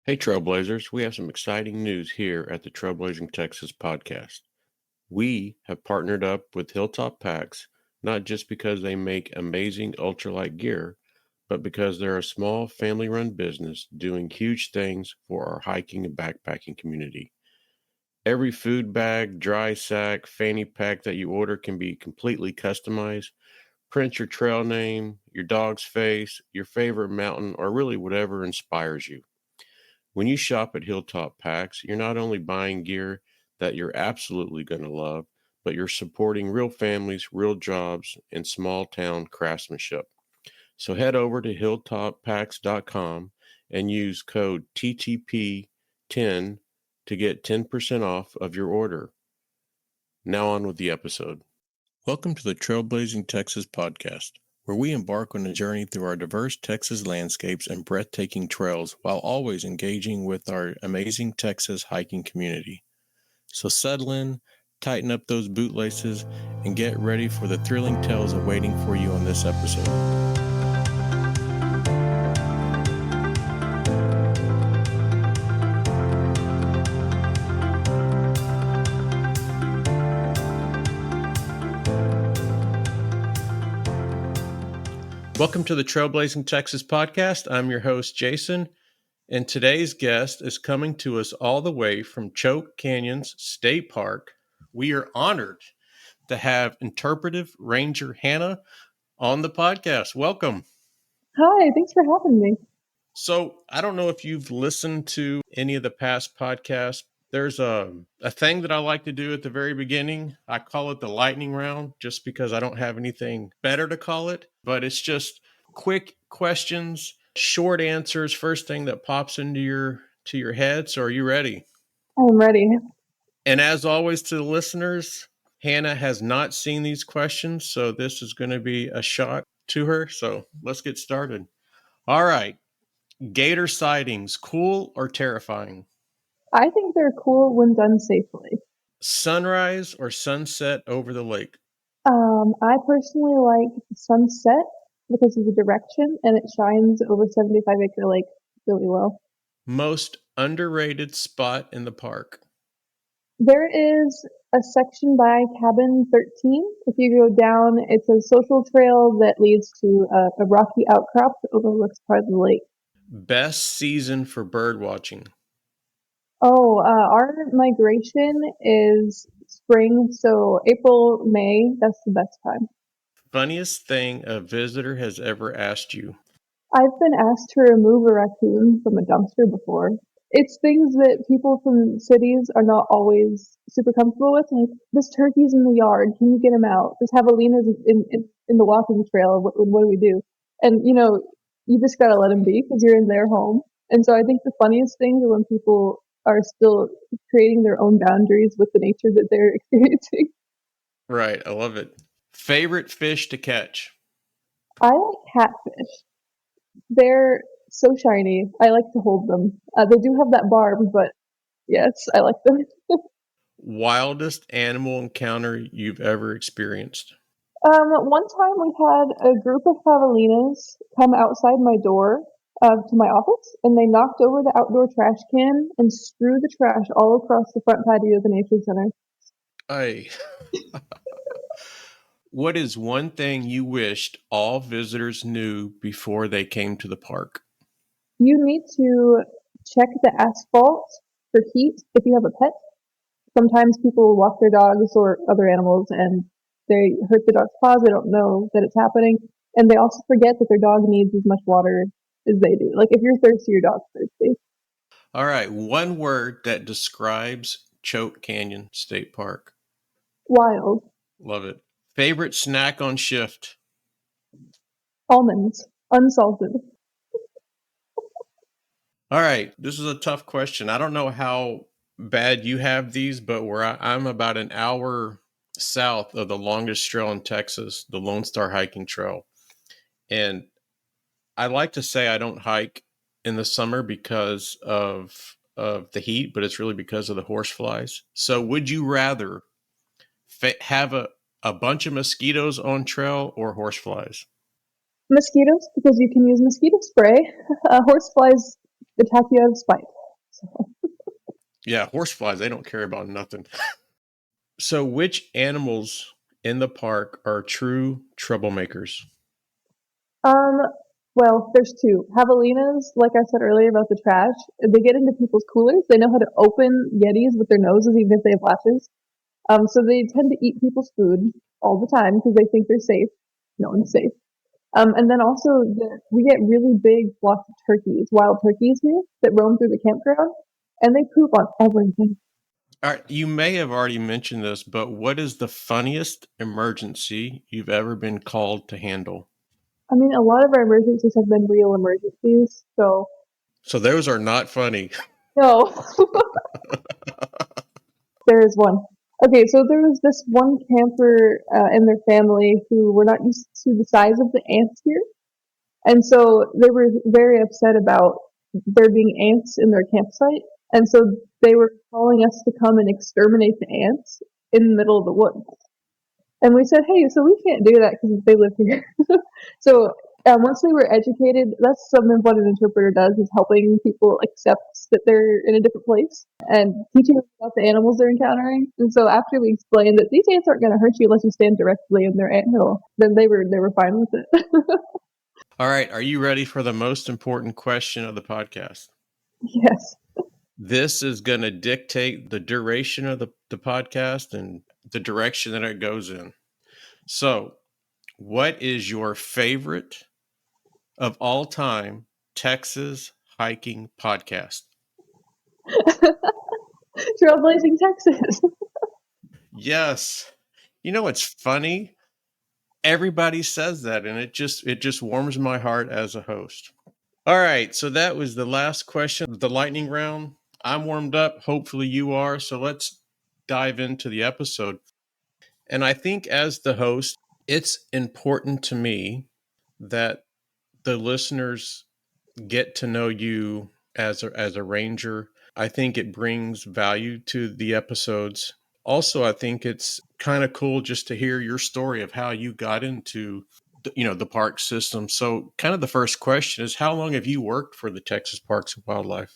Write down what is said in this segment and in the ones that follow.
Hey, Trailblazers, we have some exciting news here at the Trailblazing Texas Podcast. We have partnered up with Hilltop Packs, not just because they make amazing ultralight gear, but because they're a small family-run business doing huge things for our hiking and backpacking community. Every food bag, dry sack, fanny pack that you order can be completely customized. Print your trail name, your dog's face, your favorite mountain, or really whatever inspires you. When you shop at Hilltop Packs, you're not only buying gear that you're absolutely going to love, but you're supporting real families, real jobs, and small town craftsmanship. So head over to hilltoppacks.com and use code TTP10 to get 10% off of your order. Now on with the episode. Welcome to the Trailblazing Texas Podcast, where we embark on a journey through our diverse Texas landscapes and breathtaking trails while always engaging with our amazing Texas hiking community. So settle in, tighten up those bootlaces, and get ready for the thrilling tales awaiting for you on this episode. Welcome to the Trailblazing Texas Podcast. I'm your host, Jason, and today's guest is coming to us all the way from Choke Canyons State Park. We are honored to have interpretive ranger Hannah on the podcast. Welcome. Hi, thanks for having me. So I don't know if you've listened to any of the past podcasts. There's a thing that I like to do at the very beginning. I call it the lightning round just because I don't have anything better to call it. But it's just quick questions, short answers, first thing that pops into your head. So are you ready? I'm ready. And as always to the listeners, Hannah has not seen these questions, so this is going to be a shock to her. So let's get started. All right. Gator sightings, cool or terrifying? I think they're cool when done safely. Sunrise or sunset over the lake? I personally like sunset because of the direction and it shines over 75 Acre Lake really well. Most underrated spot in the park? There is a section by Cabin 13. If you go down, it's a social trail that leads to a rocky outcrop that overlooks part of the lake. Best season for bird watching? Our migration is spring, so April, May, that's the best time. Funniest thing a visitor has ever asked you? I've been asked to remove a raccoon from a dumpster before. It's things that people from cities are not always super comfortable with. Like, this turkey's in the yard. Can you get him out? This javelina's in the walking trail. What do we do? And, you just gotta let him be because you're in their home. And so I think the funniest things are when people are still creating their own boundaries with the nature that they're experiencing. Right, I love it. Favorite fish to catch? I like catfish. They're so shiny. I like to hold them. They do have that barb, but yes, I like them. Wildest animal encounter you've ever experienced? One time we had a group of javelinas come outside my door to my office, and they knocked over the outdoor trash can and strew the trash all across the front patio of the nature center. Hey. What is one thing you wished all visitors knew before they came to the park? You need to check the asphalt for heat if you have a pet. Sometimes people walk their dogs or other animals and they hurt the dog's paws. They don't know that it's happening. And they also forget that their dog needs as much water as they do. Like, if you're thirsty, your dog's thirsty. All right, one word that describes Choke Canyon State Park. Wild. Love it. Favorite snack on shift? Almonds. Unsalted. All right, this is a tough question. I don't know how bad you have these, but I'm about an hour south of the longest trail in Texas, the Lone Star Hiking Trail. And I like to say I don't hike in the summer because of the heat, but it's really because of the horseflies. So would you rather have a bunch of mosquitoes on trail or horseflies? Mosquitoes, because you can use mosquito spray. Horseflies attack you out of spite. So, Yeah, horseflies, they don't care about nothing. So, which animals in the park are true troublemakers? um, well, there's two. Javelinas, like I said earlier about the trash, they get into people's coolers. They know how to open Yetis with their noses, even if they have latches. So they tend to eat people's food all the time because they think they're safe. No one's safe. And then also, we get really big flocks of turkeys, wild turkeys here that roam through the campground, and they poop on everything. All right, you may have already mentioned this, but what is the funniest emergency you've ever been called to handle? I mean, a lot of our emergencies have been real emergencies, so So those are not funny. no, there is one. Okay, so there was this one camper and their family who were not used to the size of the ants here, and so they were very upset about there being ants in their campsite, and so they were calling us to come and exterminate the ants in the middle of the woods. And we said, hey, so we can't do that because they live here. So once they were educated, that's some of what an interpreter does, is helping people accept that they're in a different place and teaching them about the animals they're encountering. And so after we explained that these ants aren't going to hurt you unless you stand directly in their anthill, then they were fine with it. All right, are you ready for the most important question of the podcast? Yes. This is going to dictate the duration of the podcast and the direction that it goes in. So, what is your favorite of all time Texas hiking podcast? Trailblazing Texas. Yes. You know what's funny? Everybody says that, and it just warms my heart as a host. All right, so that was the last question of the lightning round. I'm warmed up. Hopefully you are. So let's dive into the episode. And I think as the host, it's important to me that the listeners get to know you as a ranger. I think it brings value to the episodes. Also, I think it's kind of cool just to hear your story of how you got into the park system. So, kind of the first question is, how long have you worked for the Texas Parks and Wildlife?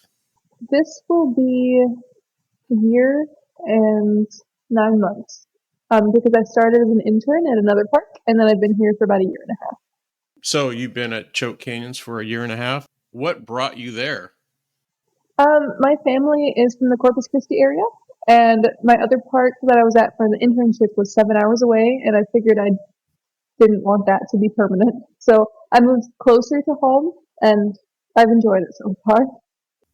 This will be a year and 9 months. Because I started as an intern at another park, and then I've been here for about a year and a half. So, you've been at Choke Canyons for a year and a half. What brought you there? My family is from the Corpus Christi area, and my other park that I was at for the internship was 7 hours away, and I figured I didn't want that to be permanent. So I moved closer to home, and I've enjoyed it so far.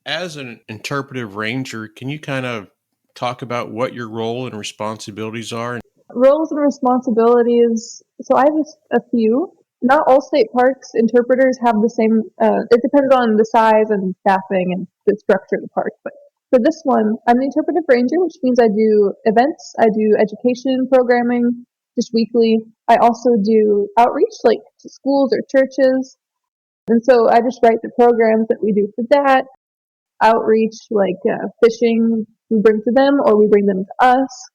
As an interpretive ranger, can you kind of talk about what your role and responsibilities are? Roles and responsibilities. So I have a few. Not all state parks interpreters have the same. It depends on the size and staffing and the structure of the park. But for this one, I'm the interpretive ranger, which means I do events, I do education programming just weekly. I also do outreach, like to schools or churches. And so I just write the programs that we do for that. Outreach, like fishing, we bring to them or we bring them to us.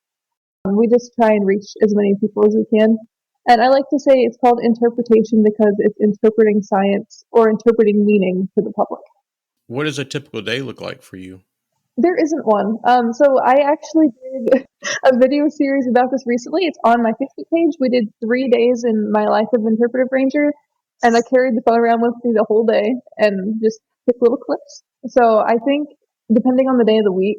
We just try and reach as many people as we can. And I like to say it's called interpretation because it's interpreting science or interpreting meaning to the public. What does a typical day look like for you? There isn't one. So I actually did a video series about this recently. It's on my Facebook page. We did 3 days in my life of interpretive ranger, and I carried the phone around with me the whole day and just took little clips. So I think depending on the day of the week,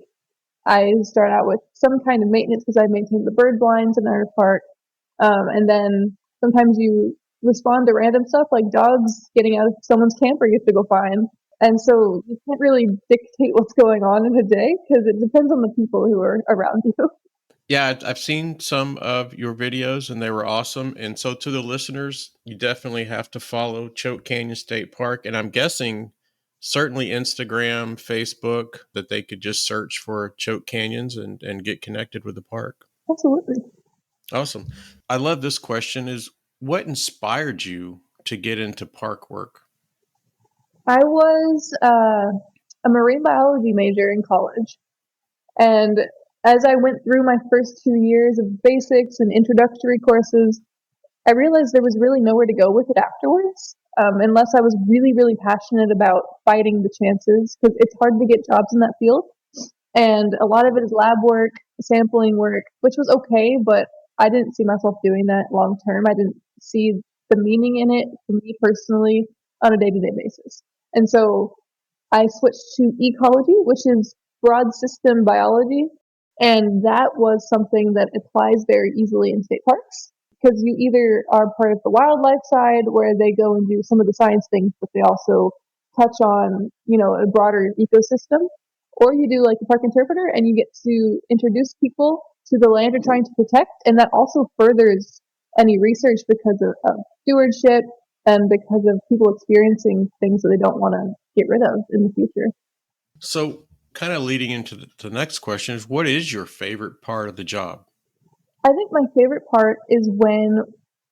I start out with some kind of maintenance because I maintain the bird blinds in our park. And then sometimes you respond to random stuff like dogs getting out of someone's camper you have to go find. And so you can't really dictate what's going on in a day because it depends on the people who are around you. Yeah, I've seen some of your videos and they were awesome. And so to the listeners, you definitely have to follow Choke Canyon State Park. And I'm guessing certainly Instagram, Facebook, that they could just search for Choke Canyons and get connected with the park. Absolutely. Awesome. I love this question is what inspired you to get into park work? I was a marine biology major in college. And as I went through my first 2 years of basics and introductory courses, I realized there was really nowhere to go with it afterwards. unless I was really, really passionate about fighting the chances, because it's hard to get jobs in that field. And a lot of it is lab work, sampling work, which was okay, but I didn't see myself doing that long term. I didn't see the meaning in it for me personally on a day to day basis. And so I switched to ecology, which is broad system biology. And that was something that applies very easily in state parks because you either are part of the wildlife side where they go and do some of the science things, but they also touch on, a broader ecosystem, or you do like a park interpreter and you get to introduce people to the land you're trying to protect. And that also furthers any research because of stewardship and because of people experiencing things that they don't want to get rid of in the future. So, kind of leading into the next question is, what is your favorite part of the job? I think my favorite part is when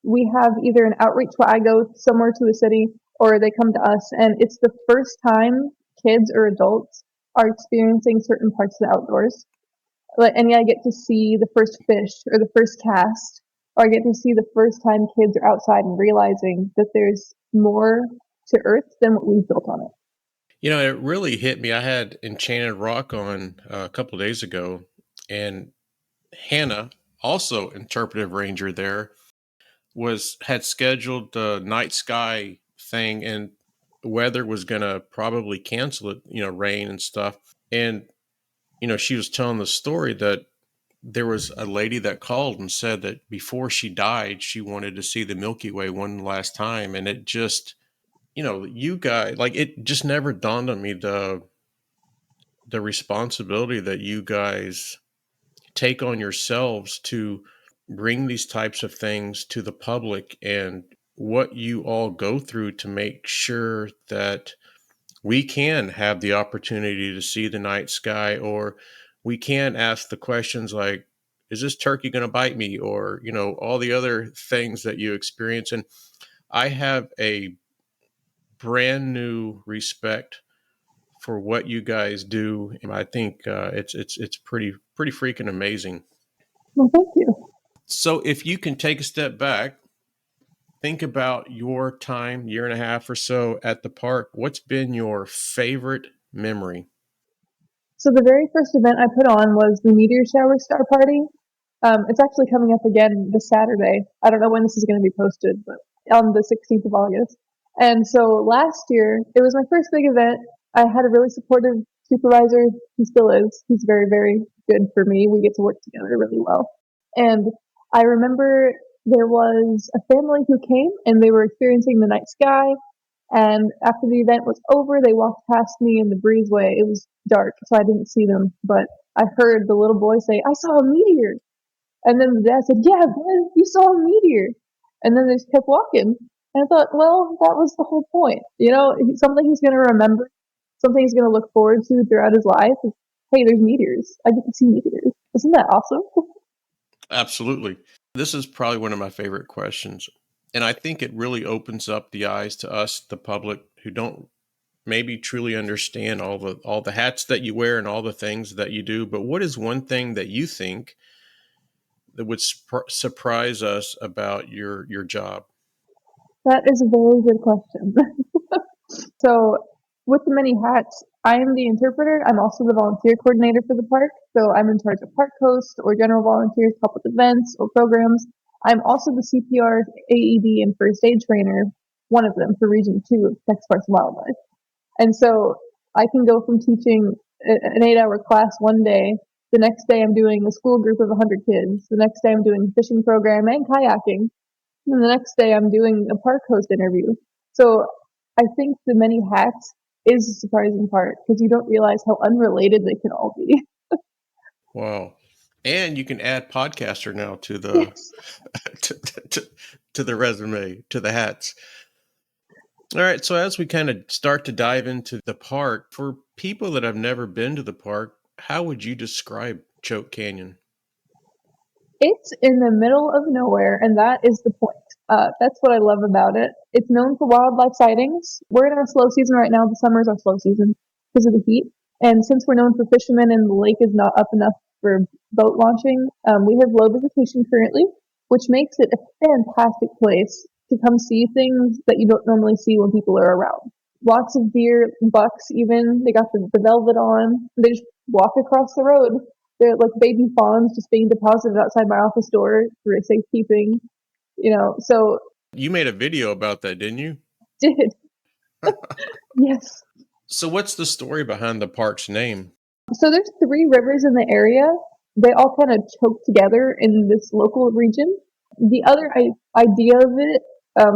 we have either an outreach where I go somewhere to a city or they come to us, and it's the first time kids or adults are experiencing certain parts of the outdoors. And I get to see the first fish or the first cast, or I get to see the first time kids are outside and realizing that there's more to Earth than what we've built on it. It really hit me. I had Enchanted Rock on a couple of days ago, and Hannah, also interpretive ranger there, had scheduled the night sky thing, and weather was going to probably cancel it, rain and stuff. And, she was telling the story that there was a lady that called and said that before she died, she wanted to see the Milky Way one last time. And it just, you guys, like, it just never dawned on me the responsibility that you guys take on yourselves to bring these types of things to the public, and what you all go through to make sure that we can have the opportunity to see the night sky, or we can ask the questions like, is this turkey going to bite me? Or, all the other things that you experience. And I have a brand new respect for what you guys do. And I think it's pretty freaking amazing. Well, thank you. So if you can take a step back, think about your time, year and a half or so at the park. What's been your favorite memory? So the very first event I put on was the meteor shower star party. It's actually coming up again this Saturday. I don't know when this is going to be posted, but on the 16th of August. And so last year, it was my first big event. I had a really supportive supervisor. He still is. He's very, very good for me. We get to work together really well. And I remember there was a family who came and they were experiencing the night sky. And after the event was over, they walked past me in the breezeway. It was dark, so I didn't see them, but I heard the little boy say, "I saw a meteor." And then the dad said, "Yeah, Glenn, you saw a meteor." And then they just kept walking. And I thought, well, that was the whole point. Something he's going to remember, something he's going to look forward to throughout his life is, hey, there's meteors. I get to see meteors. Isn't that awesome? Absolutely. This is probably one of my favorite questions. And I think it really opens up the eyes to us, the public, who don't maybe truly understand all the hats that you wear and all the things that you do. But what is one thing that you think that would surprise us about your job? That is a very good question. So, with the many hats, I am the interpreter. I'm also the volunteer coordinator for the park. So, I'm in charge of park hosts or general volunteers, help with events or programs. I'm also the CPR, AED, and first aid trainer, one of them for Region 2 of Texas Parks and Wildlife. And so, I can go from teaching an 8-hour class one day. The next day, I'm doing a school group of 100 kids. The next day, I'm doing a fishing program and kayaking. And the next day, I'm doing a park host interview. So I think the many hats is the surprising part because you don't realize how unrelated they can all be. Wow. And you can add podcaster now to the Yes. to the resume, to the hats. All right. So as we kind of start to dive into the park, for people that have never been to the park, how would you describe Choke Canyon? It's in the middle of nowhere, and that is the point. That's what I love about it. It's known for wildlife sightings. We're in our slow season right now. The summer is our slow season because of the heat. And since we're known for fishermen and the lake is not up enough for boat launching, we have low visitation currently, which makes it a fantastic place to come see things that you don't normally see when people are around. Lots of deer, bucks even, they got the velvet on. They just walk across the road. They're like baby fawns just being deposited outside my office door for safekeeping, so. You made a video about that, didn't you? Did. Yes. So what's the story behind the park's name? So there's 3 rivers in the area. They all kind of choke together in this local region. The other idea of it,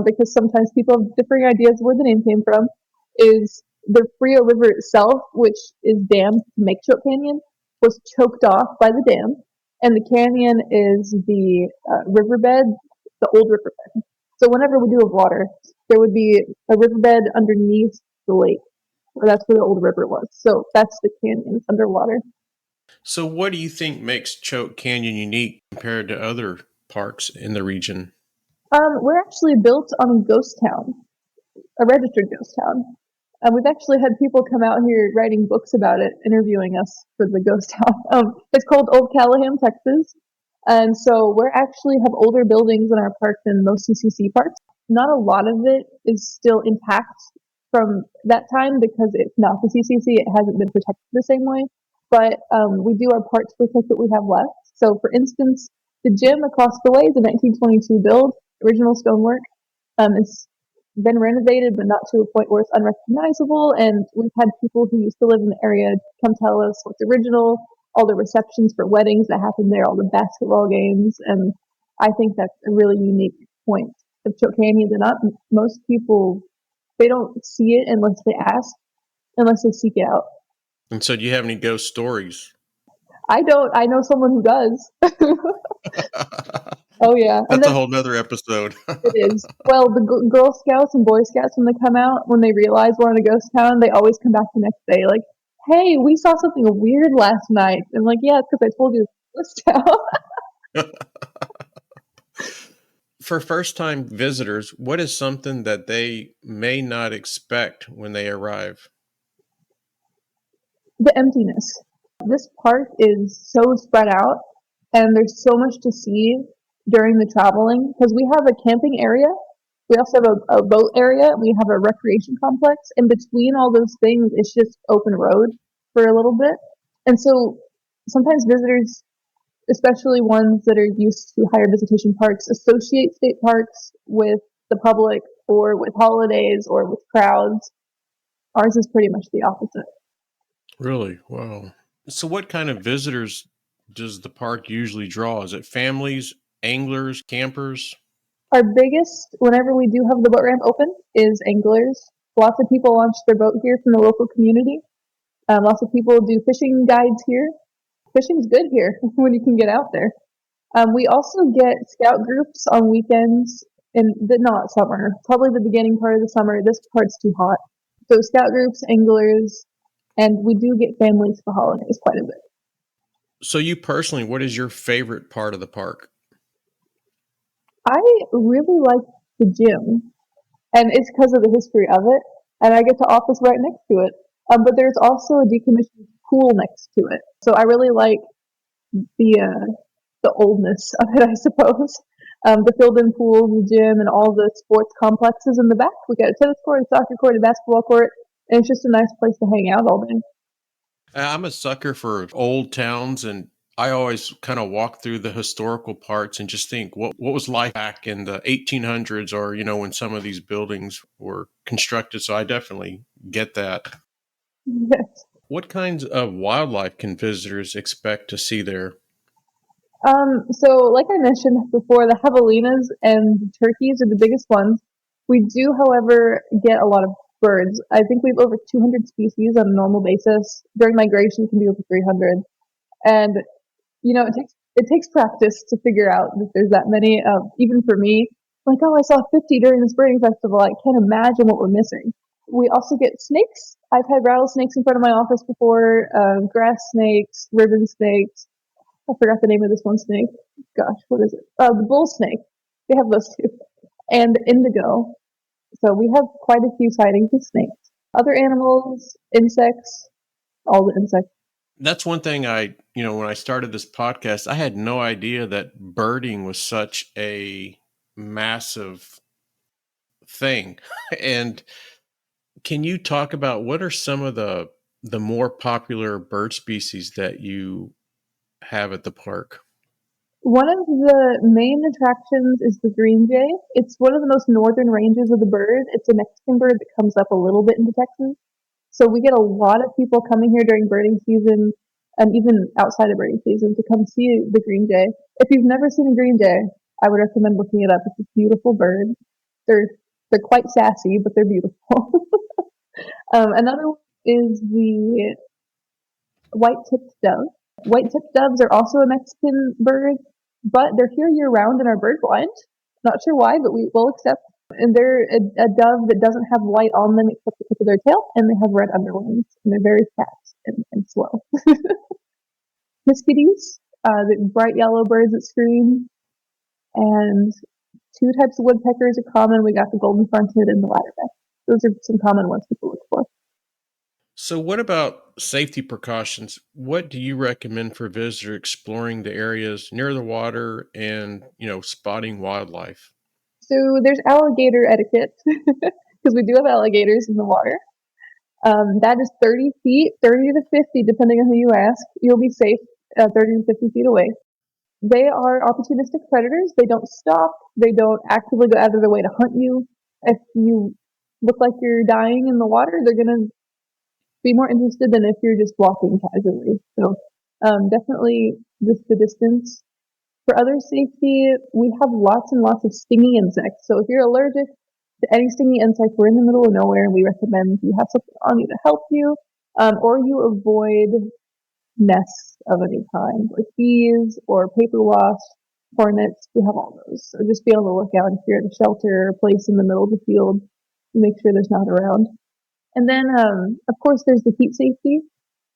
because sometimes people have differing ideas where the name came from, is the Frio River itself, which is dammed to make Choke Canyon, was choked off by the dam, and the canyon is the riverbed, the old riverbed. So whenever we do have water, there would be a riverbed underneath the lake, or that's where the old river was. So that's the canyon. It's underwater. So what do you think makes Choke Canyon unique compared to other parks in the region? We're actually built on a ghost town, a registered ghost town. We've actually had people come out here writing books about it, interviewing us for the ghost town. It's called Old Callahan, Texas. And so we actually have older buildings in our park than most CCC parks. Not a lot of it is still intact from that time because it's not the CCC. It hasn't been protected the same way. But we do our part to protect what we have left. So, for instance, the gym across the way is a 1922 build, original stonework. It's been renovated, but not to a point where it's unrecognizable. And we've had people who used to live in the area come tell us what's original, all the receptions for weddings that happen there, all the basketball games. And I think that's a really unique point of Choke Canyon. Most people, they don't see it unless they ask, unless they seek it out. And so do you have any ghost stories? I don't. I know someone who does. Oh, yeah. That's a whole nother episode. It is. Well, the Girl Scouts and Boy Scouts, when they come out, when they realize we're in a ghost town, they always come back the next day like, hey, we saw something weird last night. And like, yeah, it's because I told you it's a ghost town. For first-time visitors, what is something that they may not expect when they arrive? The emptiness. This park is so spread out, and there's so much to see during the traveling because we have a camping area. We also have a boat area. We have a recreation complex. In between all those things, it's just open road for a little bit. And so sometimes visitors, especially ones that are used to higher visitation parks, associate state parks with the public or with holidays or with crowds. Ours is pretty much the opposite. Really? Wow. So what kind of visitors does the park usually draw? Is it families, anglers, campers? Our biggest, whenever we do have the boat ramp open, is anglers. Lots of people launch their boat here from the local community. Lots of people do fishing guides here. Fishing's good here when you can get out there. We also get scout groups on weekends, and not summer, probably the beginning part of the summer. This part's too hot. So scout groups, anglers, and we do get families for holidays quite a bit. So you personally, what is your favorite part of the park? I really like the gym, and it's because of the history of it, and I get to office right next to it. But there's also a decommissioned pool next to it, so I really like the oldness of it, I suppose. The filled-in pool, the gym, and all the sports complexes in the back. We got a tennis court, a soccer court, a basketball court, and it's just a nice place to hang out all day. I'm a sucker for old towns, and I always kind of walk through the historical parts and just think, what was life back in the 1800s, or when some of these buildings were constructed. So I definitely get that. Yes. What kinds of wildlife can visitors expect to see there? So like I mentioned before, the javelinas and the turkeys are the biggest ones. We do, however, get a lot of birds. I think we have over 200 species on a normal basis. During migration, it can be over 300. And, it takes practice to figure out that there's that many. Even for me, like, oh, I saw 50 during the spring festival. I can't imagine what we're missing. We also get snakes. I've had rattlesnakes in front of my office before, grass snakes, ribbon snakes. I forgot the name of this one snake. Gosh, what is it? The bull snake. We have those two. And indigo. So we have quite a few sightings of snakes. Other animals, insects, all the insects. That's one thing when I started this podcast, I had no idea that birding was such a massive thing. And can you talk about what are some of the more popular bird species that you have at the park? One of the main attractions is the green jay. It's one of the most northern ranges of the bird. It's a Mexican bird that comes up a little bit into Texas. So we get a lot of people coming here during birding season and even outside of birding season to come see the green jay. If you've never seen a green jay, I would recommend looking it up. It's a beautiful bird. They're they're quite sassy, but they're beautiful. Another one is the white-tipped dove. White-tipped doves are also a Mexican bird, but they're here year-round in our bird blind. Not sure why, but we will accept. And they're a dove that doesn't have white on them except the tip of their tail, and they have red underwings, and they're very fast and slow. Miskities, the bright yellow birds that scream, and two types of woodpeckers are common. We got the golden fronted and the ladderback. Those are some common ones people look for. So, what about safety precautions? What do you recommend for visitors exploring the areas near the water and, spotting wildlife? So there's alligator etiquette because we do have alligators in the water. That is 30 feet, 30 to 50, depending on who you ask. You'll be safe 30 to 50 feet away. They are opportunistic predators. They don't stop. They don't actively go out of their way to hunt you. If you look like you're dying in the water, they're going to be more interested than if you're just walking casually. So definitely just the distance. For other safety, we have lots and lots of stinging insects. So if you're allergic to any stinging insect, we're in the middle of nowhere and we recommend you have something on you to help you, or you avoid nests of any kind, like bees or paper wasps, hornets. We have all those. So just be on the lookout if you're at a shelter or place in the middle of the field. Make sure there's not around. And then, of course, there's the heat safety.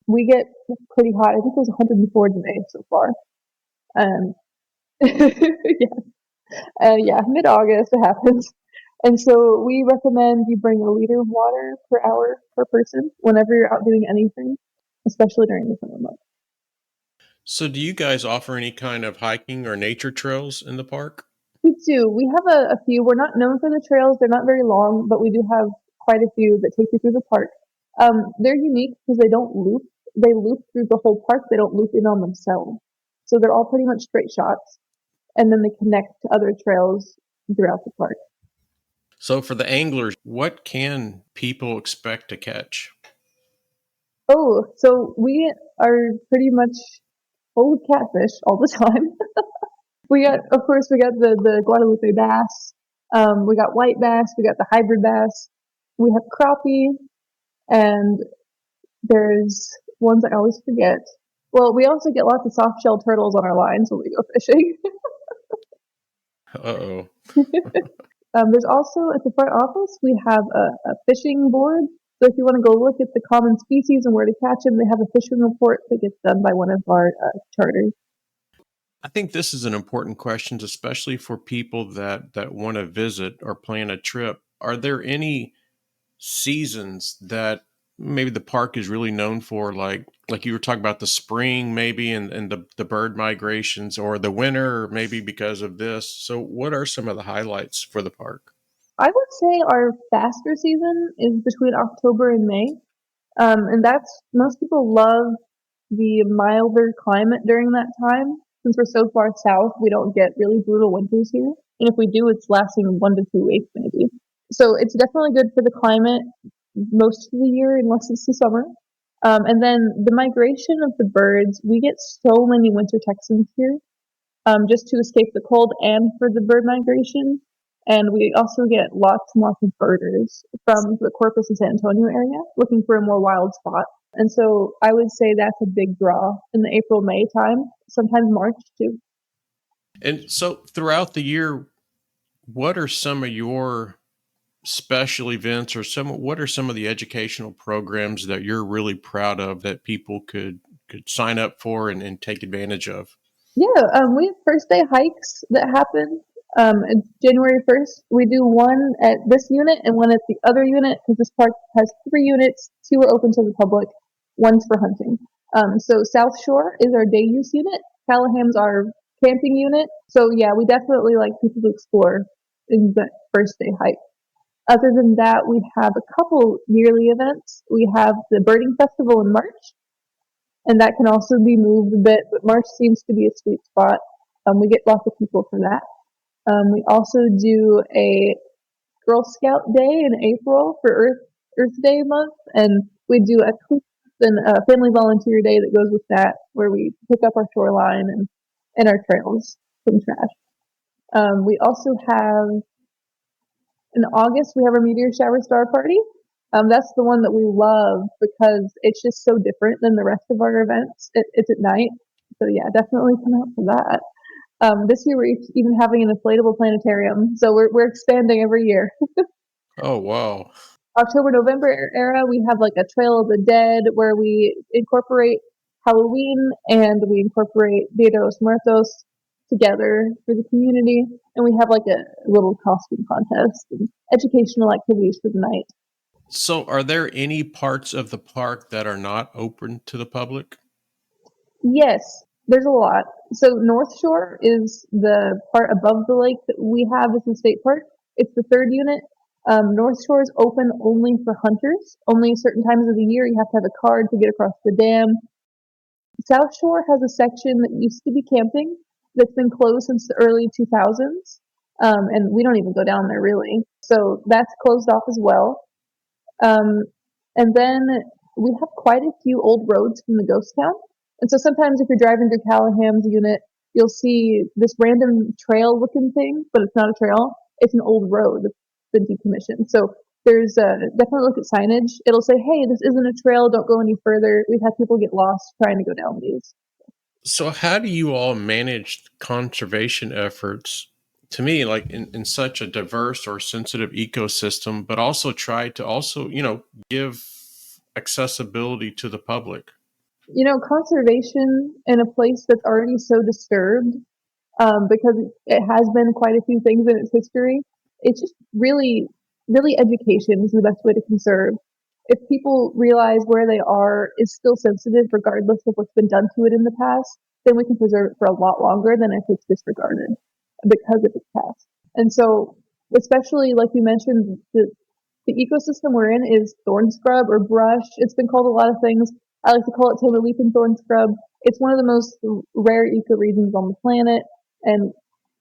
We get pretty hot. I think it was 104 today so far. Um, yeah, mid-August it happens. And so we recommend you bring a liter of water per hour per person whenever you're out doing anything, especially during the summer months. So, do you guys offer any kind of hiking or nature trails in the park? We do. We have a few. We're not known for the trails. They're not very long, but we do have quite a few that take you through the park. They're unique because they don't loop. They loop through the whole park. They don't loop in on themselves. So they're all pretty much straight shots, and then they connect to other trails throughout the park. So, for the anglers, what can people expect to catch? Oh, so we are pretty much full of catfish all the time. Of course, we got the Guadalupe bass. We got white bass. We got the hybrid bass. We have crappie, and there's ones I always forget. Well, we also get lots of soft shell turtles on our lines when we go fishing. Uh-oh. There's also at the front office we have a fishing board. So if you want to go look at the common species and where to catch them, they have a fishing report that gets done by one of our charters. I think this is an important question, especially for people that want to visit or plan a trip. Are there any seasons that maybe the park is really known for, like you were talking about the spring maybe and the bird migrations, or the winter maybe because of this? So what are some of the highlights for the park? I would say our faster season is between October and May. And that's most people love the milder climate during that time. Since we're so far south, we don't get really brutal winters here. And if we do, it's lasting 1 to 2 weeks maybe. So it's definitely good for the climate most of the year, unless it's the summer. And then the migration of the birds, we get so many winter Texans here, just to escape the cold and for the bird migration. And we also get lots and lots of birders from the Corpus and San Antonio area looking for a more wild spot. And so I would say that's a big draw in the April, May time, sometimes March too. And so throughout the year, what are some of your special events, or what are some of the educational programs that you're really proud of that people could sign up for and take advantage of? Yeah, we have first day hikes that happen January 1st. We do one at this unit and one at the other unit because this park has 3 units. Two are open to the public, one's for hunting. So South Shore is our day use unit. Callahan's our camping unit. So yeah, we definitely like people to explore in the first day hike. Other than that, we have a couple yearly events. We have the Birding Festival in March, and that can also be moved a bit, but March seems to be a sweet spot. We get lots of people for that. We also do a Girl Scout Day in April for Earth Day month, and we do a family volunteer day that goes with that, where we pick up our shoreline and our trails from trash. We also have in August we have our meteor shower star party. That's the one that we love because it's just so different than the rest of our events. It's at night, so yeah, definitely come out for that. This year we're even having an inflatable planetarium, so we're expanding every year. Oh, wow. October, November era, we have like a Trail of the Dead where we incorporate Halloween and we incorporate Dia de los Muertos together for the community. And we have like a little costume contest and educational activities for the night. So, are there any parts of the park that are not open to the public? Yes, there's a lot. So North Shore is the part above the lake that we have as the state park. It's the third unit. North Shore is open only for hunters. Only certain times of the year you have to have a card to get across the dam. South Shore has a section that used to be camping that's been closed since the early 2000s. And we don't even go down there really. So that's closed off as well. And then we have quite a few old roads from the ghost town. And so sometimes if you're driving through Callahan's unit, you'll see this random trail looking thing, but it's not a trail. It's an old road that's been decommissioned. So there's definitely look at signage. It'll say, hey, this isn't a trail. Don't go any further. We've had people get lost trying to go down these. So, how do you all manage conservation efforts? To me, like in such a diverse or sensitive ecosystem, but also try to also, give accessibility to the public. Conservation in a place that's already so disturbed, because it has been quite a few things in its history. It's just really, really education is the best way to conserve. If people realize where they are is still sensitive, regardless of what's been done to it in the past, then we can preserve it for a lot longer than if it's disregarded because of its past. And so, especially like you mentioned, the ecosystem we're in is thorn scrub or brush. It's been called a lot of things. I like to call it table leaf and thorn scrub. It's one of the most rare ecoregions on the planet, and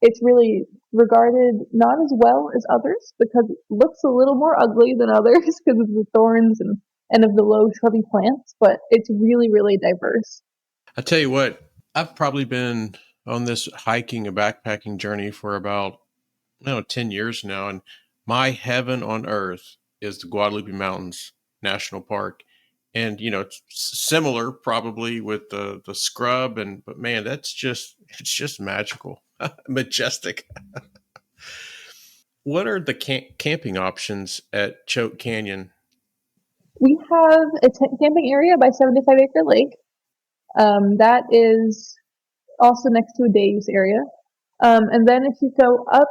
it's really regarded not as well as others because it looks a little more ugly than others because of the thorns and of the low shrubby plants, but it's really, really diverse. I tell you what, I've probably been on this hiking and backpacking journey for about 10 years now, and my heaven on earth is the Guadalupe Mountains National Park. And it's similar probably with the scrub, but man, it's just magical, majestic. What are the camping options at Choke Canyon? We have a tent camping area by 75 Acre Lake. That is also next to a day use area. And then if you go up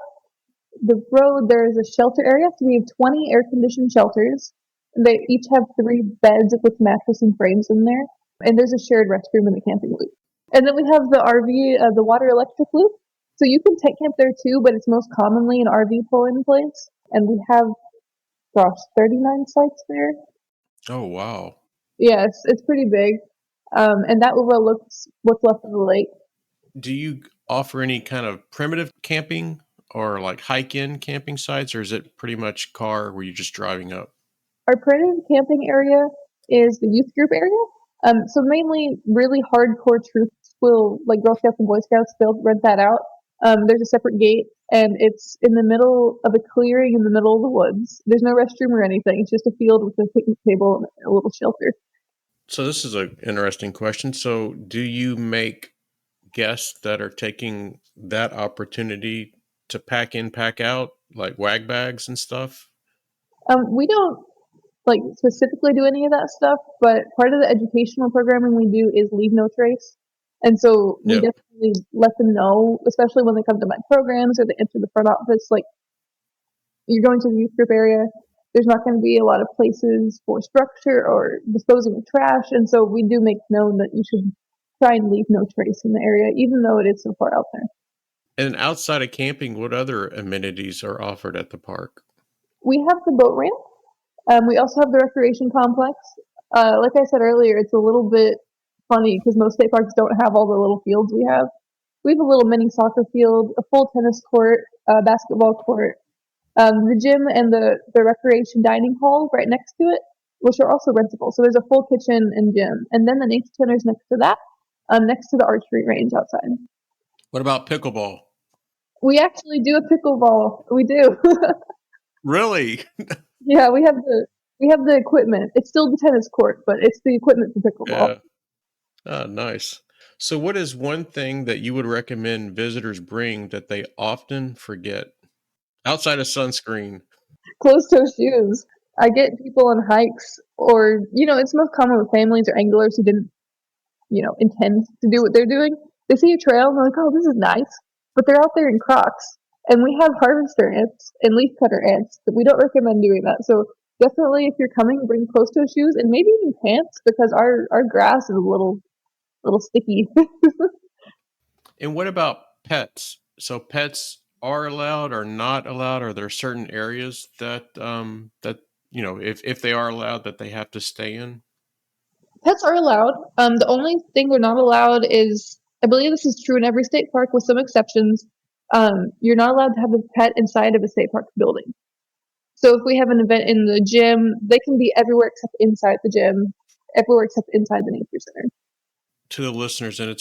the road, there is a shelter area. So we have 20 air conditioned shelters. They each have 3 beds with mattress and frames in there. And there's a shared restroom in the camping loop. And then we have the RV, the water electric loop. So you can tent camp there too, but it's most commonly an RV pull-in place. And we have, 39 sites there. Oh, wow. Yes, it's pretty big. And that overlooks what's left of the lake. Do you offer any kind of primitive camping or like hike-in camping sites, or is it pretty much car where you're just driving up? Our primitive camping area is the youth group area. So mainly really hardcore troops will, like Girl Scouts and Boy Scouts, they'll rent that out. There's a separate gate, and it's in the middle of a clearing in the middle of the woods. There's no restroom or anything. It's just a field with a picnic table and a little shelter. So this is an interesting question. So do you make guests that are taking that opportunity to pack in, pack out, like wag bags and stuff? We don't like specifically do any of that stuff, but part of the educational programming we do is leave no trace. And so we Yep. definitely let them know, especially when they come to my programs or they enter the front office, like you're going to the youth group area, there's not going to be a lot of places for structure or disposing of trash. And so we do make known that you should try and leave no trace in the area, even though it is so far out there. And outside of camping, what other amenities are offered at the park? We have the boat ramp. We also have the recreation complex. Like I said earlier, it's a little bit funny because most state parks don't have all the little fields we have. We have a little mini soccer field, a full tennis court, a basketball court, the gym and the recreation dining hall right next to it, which are also rentable. So there's a full kitchen and gym. And then the nature center is next to that, next to the archery range outside. What about pickleball? We actually do a pickleball. We do. Really? Yeah, we have the equipment. It's still the tennis court, but it's the equipment for pickleball. Yeah. Ah, nice. So, what is one thing that you would recommend visitors bring that they often forget outside of sunscreen? Closed-toe shoes. I get people on hikes, or it's most common with families or anglers who didn't intend to do what they're doing. They see a trail and they're like, oh, this is nice. But they're out there in Crocs. And we have harvester ants and leafcutter ants. But we don't recommend doing that. So definitely if you're coming, bring closed toe shoes and maybe even pants because our grass is a little sticky. And what about pets? So, pets are allowed or not allowed? Are there certain areas that if they are allowed, that they have to stay in? Pets are allowed. The only thing they're not allowed is, I believe this is true in every state park with some exceptions. You're not allowed to have a pet inside of a state park building. So if we have an event in the gym, they can be everywhere except inside the gym, everywhere except inside the nature center. To the listeners, and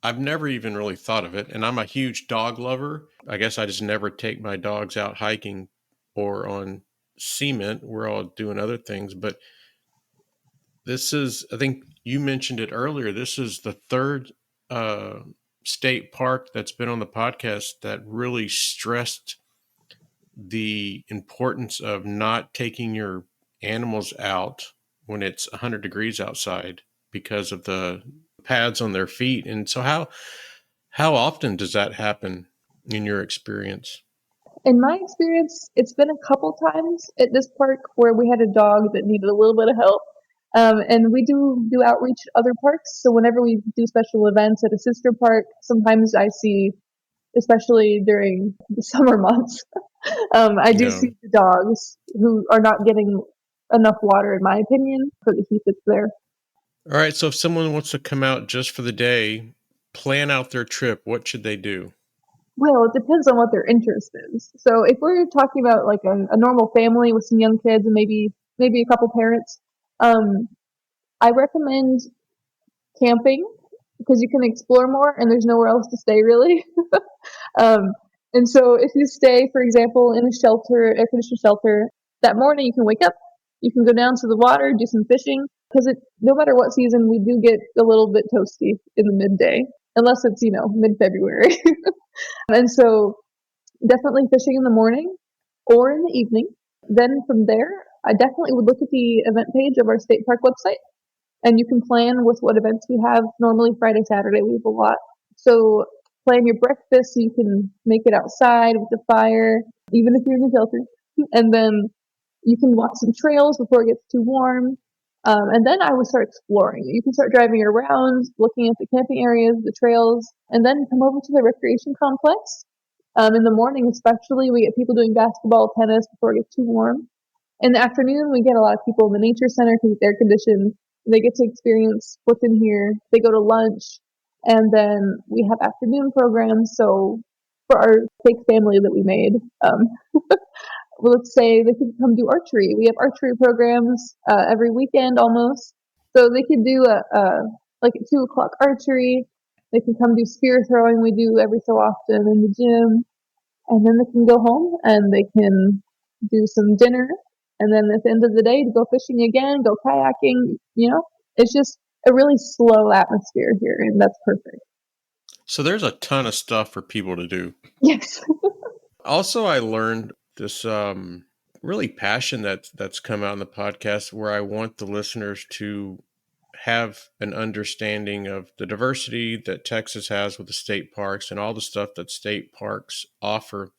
I've never even really thought of it. And I'm a huge dog lover. I guess I just never take my dogs out hiking or on cement. We're all doing other things. But this is, I think you mentioned it earlier. This is the third uh, state park that's been on the podcast that really stressed the importance of not taking your animals out when it's 100 degrees outside because of the pads on their feet. And so how often does that happen in your experience? In my experience, it's been a couple times at this park where we had a dog that needed a little bit of help. And we do outreach at other parks. So whenever we do special events at a sister park, sometimes I see, especially during the summer months, I do Yeah. see the dogs who are not getting enough water, in my opinion, for the heat that's there. All right. So if someone wants to come out just for the day, plan out their trip, what should they do? Well, it depends on what their interest is. So if we're talking about like a normal family with some young kids and maybe a couple parents, um, I recommend camping because you can explore more and there's nowhere else to stay really. um, and so if you stay, for example, in a shelter, air conditioned shelter, that morning you can wake up, you can go down to the water, do some fishing because no matter what season, we do get a little bit toasty in the midday, unless it's mid-February. And so definitely fishing in the morning or in the evening. Then from there, I definitely would look at the event page of our state park website and you can plan with what events we have. Normally Friday, Saturday, we have a lot. So plan your breakfast so you can make it outside with the fire, even if you're in the shelter. And then you can walk some trails before it gets too warm. And then I would start exploring. You can start driving around, looking at the camping areas, the trails, and then come over to the recreation complex. In the morning, especially, we get people doing basketball, tennis before it gets too warm. In the afternoon, we get a lot of people in the nature center because it's air conditioned. They get to experience what's in here. They go to lunch, and then we have afternoon programs. So for our fake family that we made, well, let's say they could come do archery. We have archery programs every weekend almost. So they could do like at 2 o'clock archery. They can come do spear throwing. We do every so often in the gym, and then they can go home and they can do some dinner. And then at the end of the day, to go fishing again, go kayaking. It's just a really slow atmosphere here, and that's perfect. So there's a ton of stuff for people to do. Yes. Also, I learned this really passion that's come out in the podcast where I want the listeners to have an understanding of the diversity that Texas has with the state parks and all the stuff that state parks offer.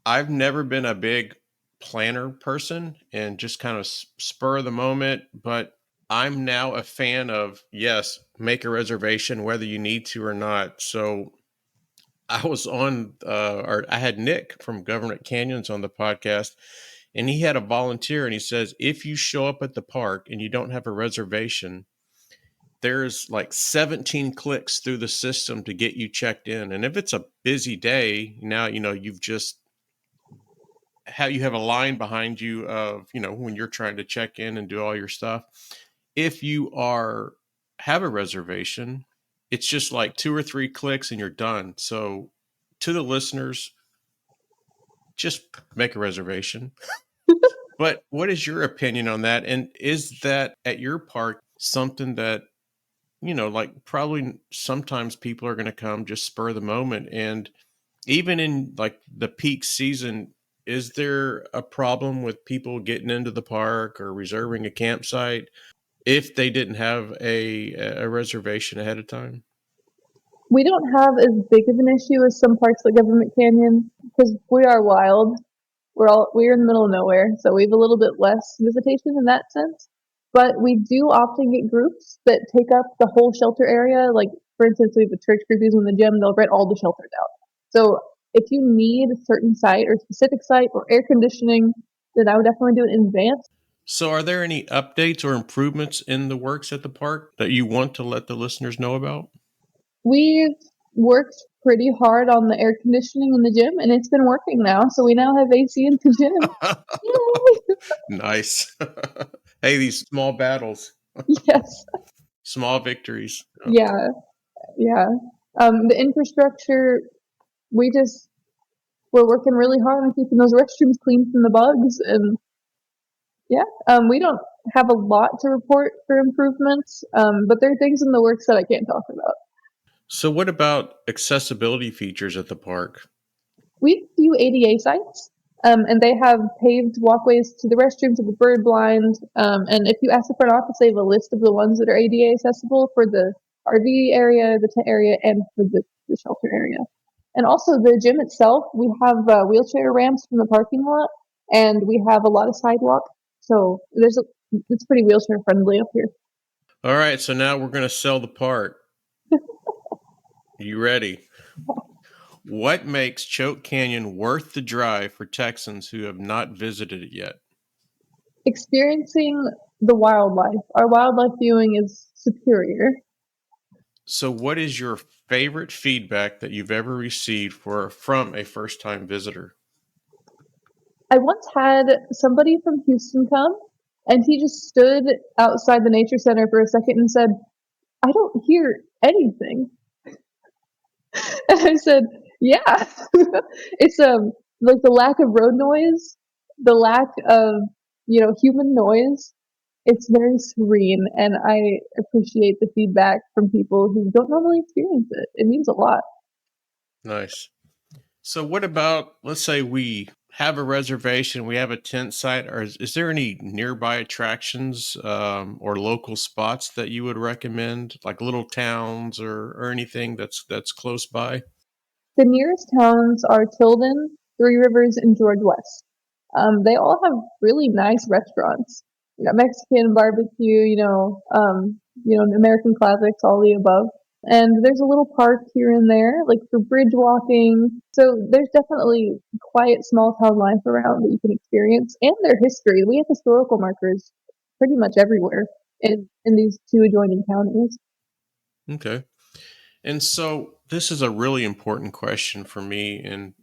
I've never been a big planner person and just kind of spur of the moment, but I'm now a fan of, yes, make a reservation whether you need to or not. So I was on, or I had Nick from Government Canyons on the podcast, And he had a volunteer, and he says, if you show up at the park and you don't have a reservation, there's like 17 clicks through the system to get you checked in. And if it's a busy day, now, you've just how you have a line behind you of, when you're trying to check in and do all your stuff. If you have a reservation, it's just like 2 or 3 clicks and you're done. So to the listeners, just make a reservation. But what is your opinion on that? And is that at your park something that, like probably sometimes people are going to come just spur of the moment? And even in like the peak season, is there a problem with people getting into the park or reserving a campsite if they didn't have a reservation ahead of time? We don't have as big of an issue as some parks like Government Canyon because we are wild. We're in the middle of nowhere, so we have a little bit less visitation in that sense. But we do often get groups that take up the whole shelter area. Like, for instance, we have a church group using the gym, they'll rent all the shelters out. So if you need a certain site or specific site or air conditioning, then I would definitely do it in advance. So are there any updates or improvements in the works at the park that you want to let the listeners know about? We've worked pretty hard on the air conditioning in the gym, and it's been working now. So we now have AC in the gym. Yay! Nice. Hey, these small battles, Yes. small victories. Yeah. Yeah. The infrastructure, we're working really hard on keeping those restrooms clean from the bugs. And yeah, we don't have a lot to report for improvements, but there are things in the works that I can't talk about. So what about accessibility features at the park? We have a few ADA sites, and they have paved walkways to the restrooms of the bird blind. And if you ask the front office, they have a list of the ones that are ADA accessible for the RV area, the tent area, and for the shelter area. And also the gym itself, we have wheelchair ramps from the parking lot, and we have a lot of sidewalk. So it's pretty wheelchair friendly up here. All right, so now we're going to sell the park. You ready? What makes Choke Canyon worth the drive for Texans who have not visited it yet? Experiencing the wildlife. Our wildlife viewing is superior. So what is your favorite feedback that you've ever received from a first-time visitor? I once had somebody from Houston come, and he just stood outside the nature center for a second and said, "I don't hear anything." And I said, "Yeah, it's like the lack of road noise, the lack of human noise. It's very serene, and I appreciate the feedback from people who don't normally experience it. It means a lot." Nice. So what about, let's say we have a reservation, we have a tent site, or is there any nearby attractions or local spots that you would recommend, like little towns or anything that's close by? The nearest towns are Tilden, Three Rivers, and George West. They all have really nice restaurants. You got Mexican barbecue, American classics, all the above. And there's a little park here and there, like for bridge walking. So there's definitely quiet small town life around that you can experience, and their history. We have historical markers pretty much everywhere in these two adjoining counties. Okay. And so this is a really important question for me, and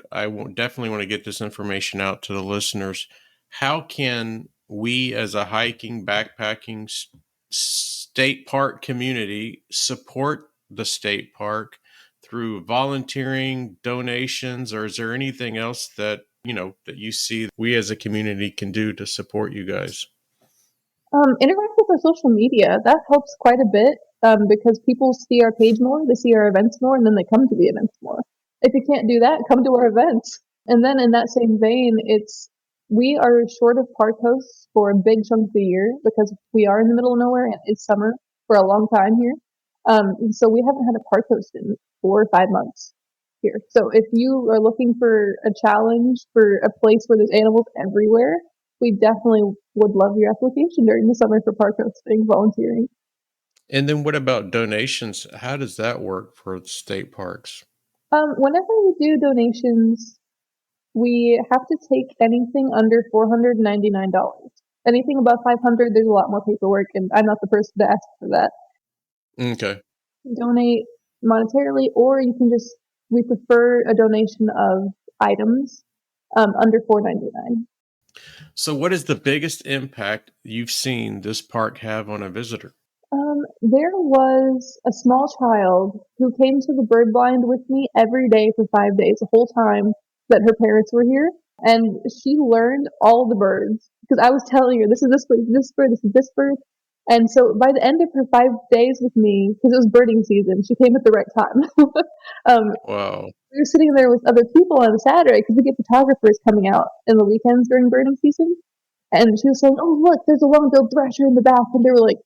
definitely want to get this information out to the listeners. How can we, as a hiking, backpacking state park community, support the state park through volunteering, donations, or is there anything else that that you see we as a community can do to support you guys? Interact with our social media. That helps quite a bit because people see our page more, they see our events more, and then they come to the events more. If you can't do that, come to our events. And then in that same vein, we are short of park hosts for a big chunk of the year because we are in the middle of nowhere and it's summer for a long time here. And so we haven't had a park host in 4 or 5 months here. So if you are looking for a challenge for a place where there's animals everywhere, we definitely would love your application during the summer for park hosting, volunteering. And then what about donations? How does that work for state parks? Whenever we do donations, We have to take anything under $499. Anything above 500, there's a lot more paperwork, and I'm not the person to ask for that. Okay. Donate monetarily, or you can just, we prefer a donation of items under $499. So, what is the biggest impact you've seen this park have on a visitor? There was a small child who came to the bird blind with me every day for 5 days, the whole time that her parents were here. And she learned all the birds because I was telling her, this is this bird, this bird, this is this bird. And so by the end of her 5 days with me, because it was birding season, she came at the right time. Wow. We were sitting there with other people on a Saturday because we get photographers coming out in the weekends during birding season. And she was saying, "Oh, look, there's a long-billed thrasher in the back." And they were like,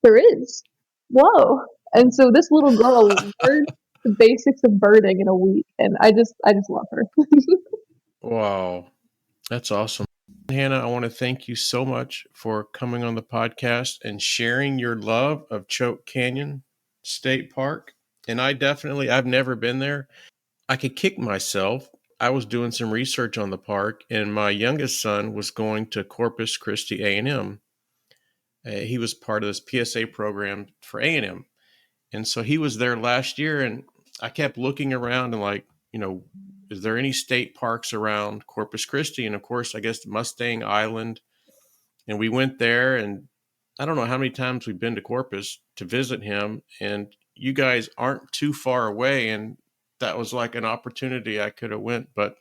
"There is? Whoa." And so this little girl learned the basics of birding in a week. And I just love her. Wow. That's awesome. Hannah, I want to thank you so much for coming on the podcast and sharing your love of Choke Canyon State Park. And I've never been there. I could kick myself. I was doing some research on the park, and my youngest son was going to Corpus Christi A&M. He was part of this PSA program for A&M. And so he was there last year, and I kept looking around and like, is there any state parks around Corpus Christi? And of course, I guess Mustang Island. And we went there, and I don't know how many times we've been to Corpus to visit him. And you guys aren't too far away, and that was like an opportunity I could have went. But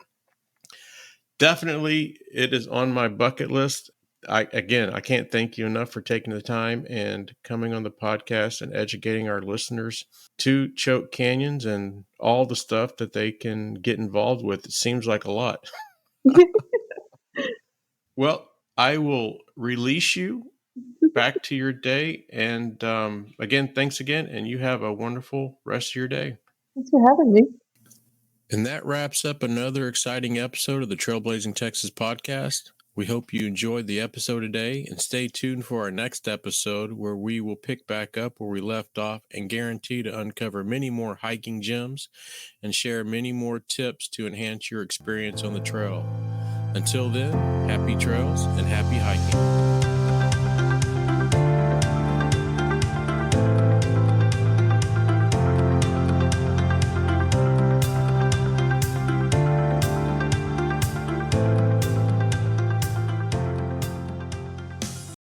definitely, it is on my bucket list. I can't thank you enough for taking the time and coming on the podcast and educating our listeners to Choke Canyons and all the stuff that they can get involved with. It seems like a lot. Well, I will release you back to your day. And again, thanks again. And you have a wonderful rest of your day. Thanks for having me. And that wraps up another exciting episode of the Trailblazing Texas Podcast. We hope you enjoyed the episode today, and stay tuned for our next episode where we will pick back up where we left off and guarantee to uncover many more hiking gems and share many more tips to enhance your experience on the trail. Until then, happy trails and happy hiking.